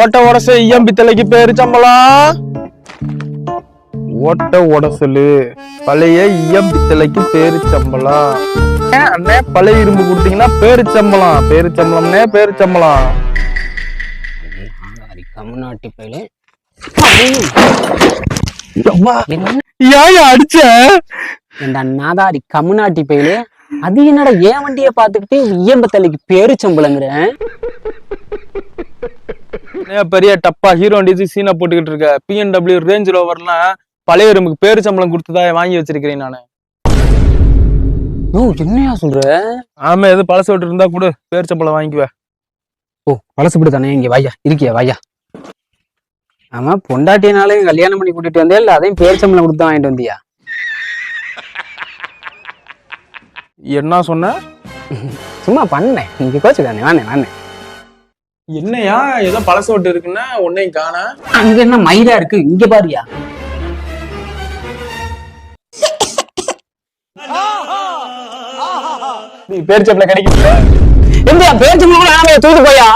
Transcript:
ஓட்ட உடச ஐயம் பித்தளைக்கு பேரு சம்பளம். ஓட்ட உடசலு பழைய ஐயம் பித்தளைக்கு பேரு சம்பளம். அண்ணே பழைய இரும்பு கொடுத்தீங்கன்னா பேரு சம்பளம். பேரு சம்பளம்னே பேரு சம்பளம். கம்நாட்டி பயிலே ஏன் அடிச்ச இந்த நாதாரி கம்நாட்டி பயிலே. அது என்னடா ஏன் வண்டிய பாத்துக்கிட்டு ஐயம்பத்தலைக்கு பேரு சம்பளங்கிறேன். பெரிய டப்பா ஹீரோ வண்டி சீனா போட்டுக்கிட்டு இருக்க BMW ரேஞ்ச் ரோவர்லாம் பழைய இரும்புக்கு பேரு சம்பளம் கொடுத்ததா வாங்கி வச்சிருக்கிறேன் நானு. என்னையா சொல்ற? ஆமா, எது பழசு விட்டு இருந்தா கூட பேரு சம்பளம் வாங்கிக்குவேன். ஓ பழசுபடி தானே. இங்க வாயா, இருக்கியா வாயா. ஆமா, பொண்டாட்டினாலையும் கல்யாணம் பண்ணி கூட்டிட்டு வந்தே இல்ல அதையும் பேர் சம்பளம் கொடுத்து வாங்கிட்டு வந்தியா? என்ன சொன்ன? சும்மா பண்ணேன். நீங்க கோச்சுக்கானே. வானே என்னையா ஏதோ பழசு விட்டு இருக்குன்னா உன்னையும் காண. அங்க என்ன மயிரா இருக்கு, இங்க பாரியா. பேர் சம்பளம் கிடைக்கல. எந்த பேர் சம்பளம் தூது போயா.